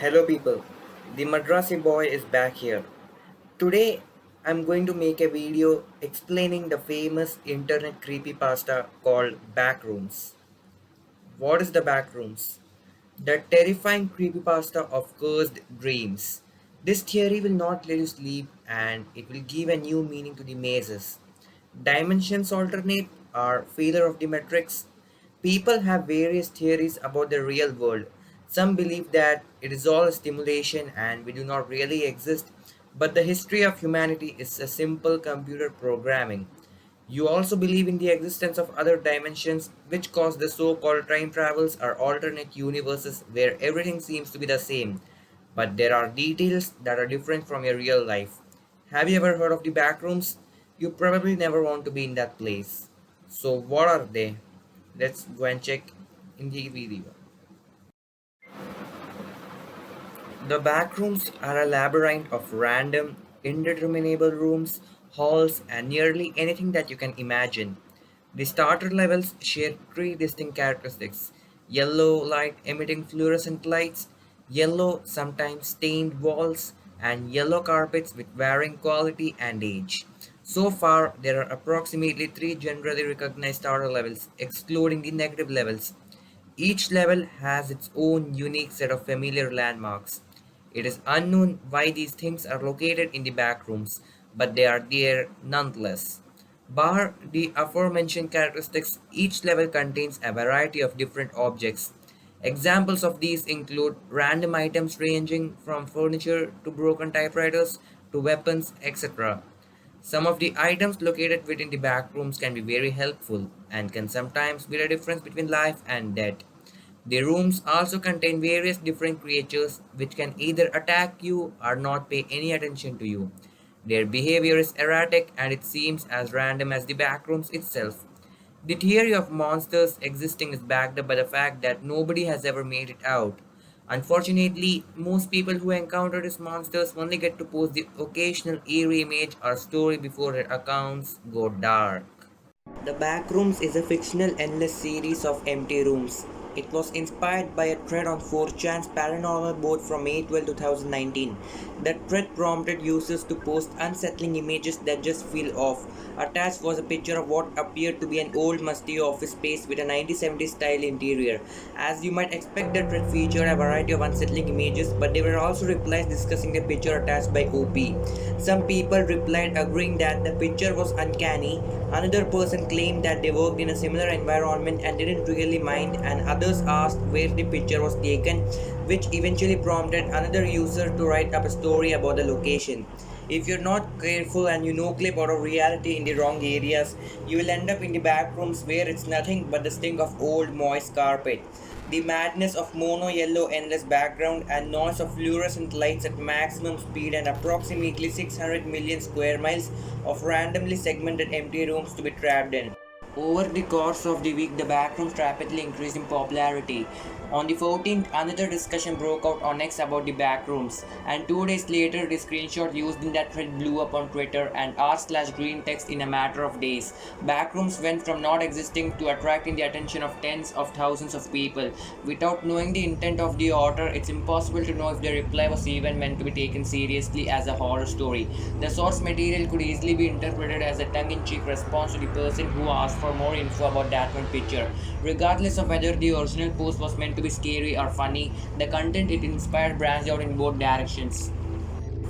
Hello people, the Madrasi boy is back here. Today I'm going to make a video explaining the famous internet creepypasta called Backrooms. What is the Backrooms? The terrifying creepypasta of cursed dreams. This theory will not let you sleep and it will give a new meaning to the mazes. Dimensions alternate are failure of the matrix. People have various theories about the real world. Some believe that it is all a stimulation and we do not really exist, but the history of humanity is a simple computer programming. You also believe in the existence of other dimensions, which cause the so called time travels or alternate universes where everything seems to be the same, but there are details that are different from your real life. Have you ever heard of the backrooms? You probably never want to be in that place. So, what are they? Let's go and check in the video. The backrooms are a labyrinth of random, indeterminable rooms, halls, and nearly anything that you can imagine. The starter levels share three distinct characteristics: yellow light emitting fluorescent lights, yellow, sometimes stained walls, and yellow carpets with varying quality and age. So far, there are approximately three generally recognized starter levels, excluding the negative levels. Each level has its own unique set of familiar landmarks. It is unknown why these things are located in the back rooms, but they are there nonetheless. Bar the aforementioned characteristics, each level contains a variety of different objects. Examples of these include random items ranging from furniture to broken typewriters to weapons, etc. Some of the items located within the back rooms can be very helpful and can sometimes be the difference between life and death. The rooms also contain various different creatures which can either attack you or not pay any attention to you. Their behavior is erratic and it seems as random as the backrooms itself. The theory of monsters existing is backed up by the fact that nobody has ever made it out. Unfortunately, most people who encounter these monsters only get to post the occasional eerie image or story before their accounts go dark. The Backrooms is a fictional endless series of empty rooms. It was inspired by a thread on 4chan's paranormal board from May 12, 2019. That thread prompted users to post unsettling images that just feel off. Attached was a picture of what appeared to be an old musty office space with a 1970s style interior. As you might expect, the thread featured a variety of unsettling images, but there were also replies discussing the picture attached by OP. Some people replied agreeing that the picture was uncanny. Another person claimed that they worked in a similar environment and didn't really mind, and others asked where the picture was taken, which eventually prompted another user to write up a story about the location. If you're not careful and you noclip out of reality in the wrong areas, you will end up in the back rooms where it's nothing but the stink of old moist carpet. The madness of mono yellow endless background and noise of fluorescent lights at maximum speed and approximately 600 million square miles of randomly segmented empty rooms to be trapped in. Over the course of the week, the backrooms rapidly increased in popularity. On the 14th, another discussion broke out on X about the backrooms, and 2 days later, the screenshot used in that thread blew up on Twitter and r/green text in a matter of days. Backrooms went from not existing to attracting the attention of tens of thousands of people. Without knowing the intent of the author, it's impossible to know if the reply was even meant to be taken seriously as a horror story. The source material could easily be interpreted as a tongue-in-cheek response to the person who asked for more info about that one picture. Regardless of whether the original post was meant to be scary or funny, the content it inspired branched out in both directions.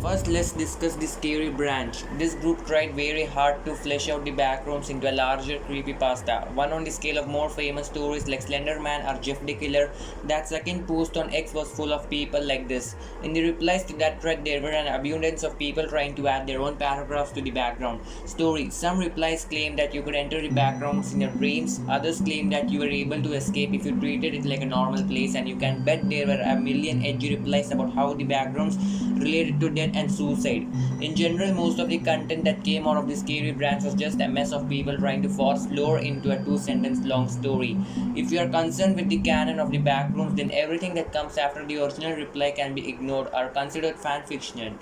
First, let's discuss the scary branch. This group tried very hard to flesh out the backrooms into a larger creepypasta, one on the scale of more famous stories like Slender Man or Jeff the Killer. That second post on X was full of people like this. In the replies to that thread, there were an abundance of people trying to add their own paragraphs to the background story. Some replies claimed that you could enter the backgrounds in your dreams, others claimed that you were able to escape if you treated it like a normal place, and you can bet there were a million edgy replies about how the backgrounds related to death and suicide. In general, most of the content that came out of the scary branch was just a mess of people trying to force lore into a two-sentence long story. If you are concerned with the canon of the backrooms, then everything that comes after the original reply can be ignored or considered fan fiction.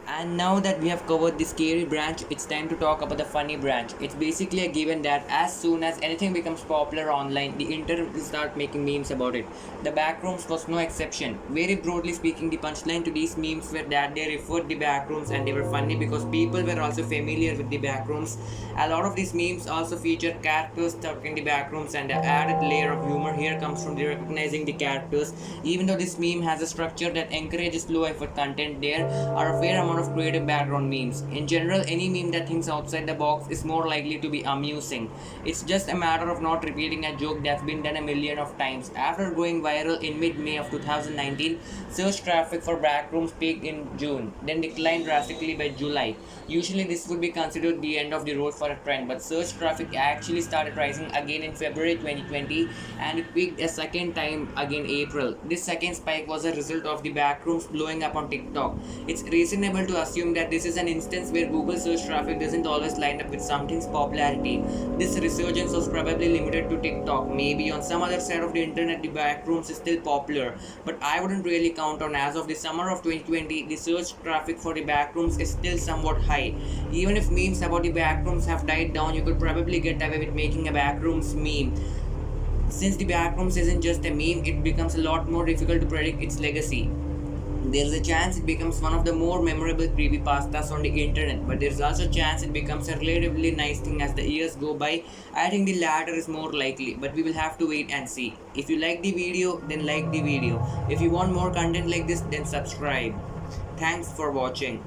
And now that we have covered the scary branch, it's time to talk about the funny branch. It's basically a given that as soon as anything becomes popular online, the internet will start making memes about it. The backrooms was no exception. Very broadly speaking, the punchline to these memes were that they referred the backrooms and they were funny because people were also familiar with the backrooms. A lot of these memes also feature characters stuck in the backrooms, and the added layer of humor here comes from the recognizing the characters. Even though this meme has a structure that encourages low effort content, there are a fair amount of creative background memes. In general, any meme that thinks outside the box is more likely to be amusing. It's just a matter of not repeating a joke that's been done a million of times. After going viral in mid-May of 2019, search traffic for backrooms peaked in June, then declined drastically by July. Usually this would be considered the end of the road for a trend, but search traffic actually started rising again in February 2020, and it peaked a second time again April. This second spike was a result of the backrooms blowing up on TikTok. It's reasonable to assume that this is an instance where Google search traffic doesn't always line up with something's popularity. This resurgence was probably limited to TikTok. Maybe on some other side of the internet the backrooms is still popular, but I wouldn't really count on. As of the summer of 2020, the search traffic for the backrooms is still somewhat high. Even if memes about the backrooms have died down, you could probably get away with making a backrooms meme. Since the backrooms isn't just a meme, it becomes a lot more difficult to predict its legacy. There's a chance it becomes one of the more memorable creepypastas on the internet, but there's also a chance it becomes a relatively nice thing as the years go by. I think the latter is more likely, but we will have to wait and see. If you like the video, then like the video. If you want more content like this, then subscribe. Thanks for watching.